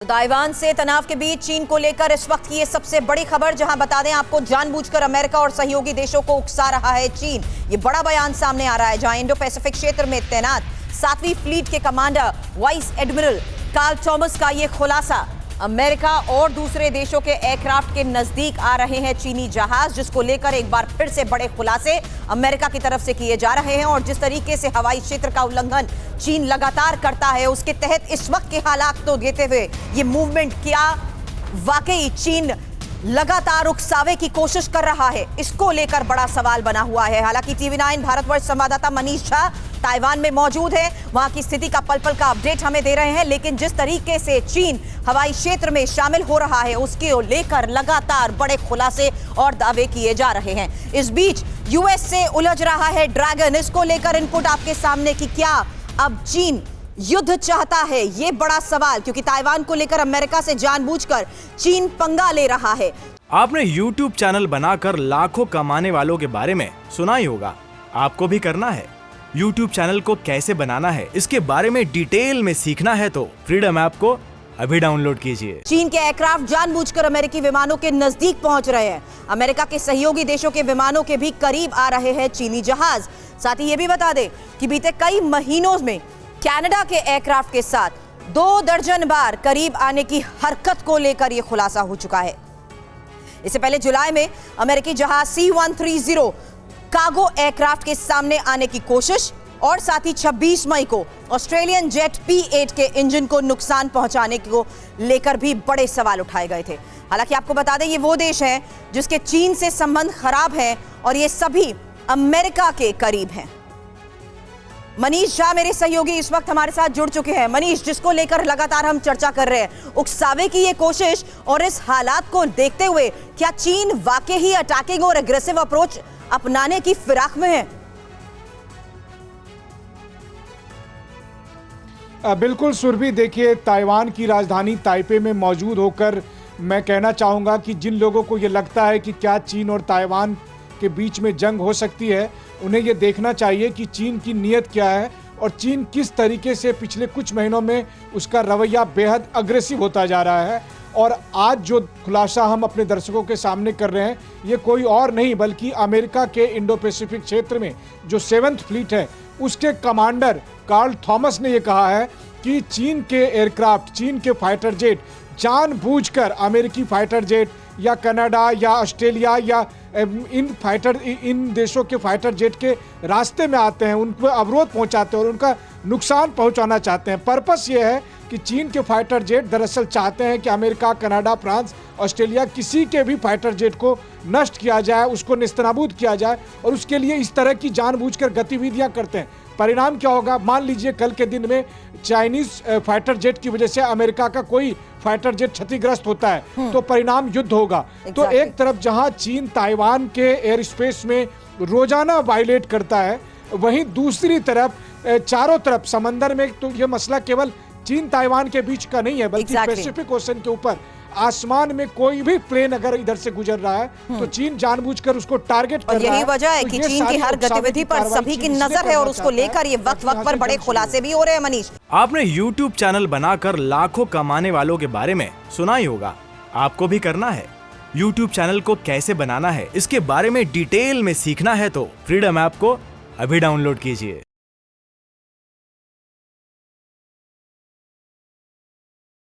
Taiwan से तनाव के बीच चीन को लेकर इस वक्त की ये सबसे बड़ी खबर, जहां बता दें आपको, जानबूझकर अमेरिका और सहयोगी देशों को उकसा रहा है चीन। ये बड़ा बयान सामने आ रहा है, जहां इंडो पैसिफिक क्षेत्र में तैनात 7वीं फ्लीट के commander vice admiral Karl Thomas का ये खुलासा। अमेरिका और दूसरे देशों के एयरक्राफ्ट के नजदीक आ रहे हैं चीनी जहाज, जिसको लेकर एक बार फिर से बड़े खुलासे अमेरिका की तरफ से किए जा रहे हैं। और जिस तरीके से हवाई क्षेत्र का उल्लंघन चीन लगातार करता है, उसके तहत इस वक्त के हालात को देते हुए ये मूवमेंट, क्या वाकई चीन लगातार उकसावे की कोशिश कर रहा है, इसको लेकर बड़ा सवाल बना हुआ है। हालांकि टीवी 9 भारतवर्ष संवाददाता मनीष झा ताइवान में मौजूद है, वहां की स्थिति का पल पल का अपडेट हमें दे रहे हैं। लेकिन जिस तरीके से चीन हवाई क्षेत्र में शामिल हो रहा है, उसके लेकर लगातार बड़े खुलासे और दावे किए जा रहे हैं। इस बीच यूएस से उलझ रहा है ड्रैगन, इसको लेकर इनपुट आपके सामने कि क्या अब चीन युद्ध चाहता है, ये बड़ा सवाल, क्योंकि ताइवान को लेकर अमेरिका से जानबूझकर चीन पंगा ले रहा है। आपने YouTube चैनल बनाकर लाखों कमाने वालों के बारे में सुना ही होगा, आपको भी करना है। YouTube चैनल को कैसे बनाना है, इसके बारे में डिटेल में सीखना है तो फ्रीडम ऐप को अभी डाउनलोड कीजिए। चीन के एयरक्राफ्ट जानबूझकर अमेरिकी विमानों के नजदीक पहुंच रहे हैं। अमेरिका के सहयोगी देशों के विमानों के भी करीब आ रहे हैं चीनी जहाज। साथ ही ये भी बता दें कि बीते कई महीनों में कनाडा के एयरक्राफ्ट के साथ 2 दर्जन बार करीब आने की हरकत को लेकर यह खुलासा हो चुका है। इससे पहले जुलाई में अमेरिकी जहाज C-130 कार्गो एयरक्राफ्ट के सामने आने की कोशिश, और साथ ही 26 मई को ऑस्ट्रेलियन जेट P-8 के इंजन को नुकसान पहुंचाने को लेकर भी बड़े सवाल उठाए गए थे। हालांकि आपको बता दें, ये वो देश हैं जिसके चीन से संबंध खराब हैं और ये सभी अमेरिका के करीब हैं। मनीष झा मेरे सहयोगी इस वक्त हमारे साथ जुड़ चुके हैं। मनीष, जिसको लेकर लगातार हम चर्चा कर रहे हैं, उकसावे की ये कोशिश, और इस हालात को देखते हुए क्या चीन वाकई ही अटैकिंग और एग्रेसिव अप्रोच अपनाने की फिराक में है? बिल्कुल सुरभि, देखिए, ताइवान की राजधानी ताइपे में मौजूद होकर मैं कहना चाहूँगा कि जिन लोगों को ये लगता है कि क्या चीन और ताइवान के बीच में जंग हो सकती है, उन्हें ये देखना चाहिए कि चीन की नीयत क्या है और चीन किस तरीके से पिछले कुछ महीनों में उसका रवैया बेहद अग्रेसिव होता जा रहा है। और आज जो खुलासा हम अपने दर्शकों के सामने कर रहे हैं, ये कोई और नहीं बल्कि अमेरिका के इंडो पैसिफिक क्षेत्र में जो 7th फ्लीट है, उसके कमांडर कार्ल थॉमस ने ये कहा है कि चीन के एयरक्राफ्ट, चीन के फाइटर जेट जानबूझकर अमेरिकी फाइटर जेट या कनाडा या ऑस्ट्रेलिया या इन देशों के फाइटर जेट के रास्ते में आते हैं, उनको अवरोध पहुंचाते हैं और उनका नुकसान पहुंचाना चाहते हैं। पर्पस ये है कि चीन के फाइटर जेट दरअसल चाहते हैं कि अमेरिका, कनाडा, फ्रांस, ऑस्ट्रेलिया, किसी के भी फाइटर जेट को नष्ट किया जाए, उसको नेस्तनाबूद किया जाए, और उसके लिए इस तरह की जानबूझकर गतिविधियां करते हैं। परिणाम क्या होगा? मान लीजिए कल के दिन में चाइनीज फाइटर जेट की वजह से अमेरिका का कोई फाइटर जेट क्षतिग्रस्त होता है, तो परिणाम युद्ध होगा। तो एक तरफ जहां चीन ताइवान के एयर स्पेस में रोजाना वायलेट करता है, वहीं दूसरी तरफ चारों तरफ समंदर में, तो ये मसला केवल चीन ताइवान के बीच का नहीं है, बल्कि पैसिफिक ओशन के ऊपर आसमान में कोई भी प्लेन अगर इधर से गुजर रहा है तो चीन जानबूझकर उसको टारगेट कर रहा है। यही वजह है कि चीन की हर गतिविधि पर सभी की नजर है और उसको लेकर ये वक्त वक्त पर बड़े खुलासे भी हो रहे हैं। मनीष, आपने YouTube चैनल बनाकर लाखों कमाने वालों के बारे में सुना ही होगा, आपको भी करना है। YouTube चैनल को कैसे बनाना है, इसके बारे में डिटेल में सीखना है तो फ्रीडम ऐप को अभी डाउनलोड कीजिए।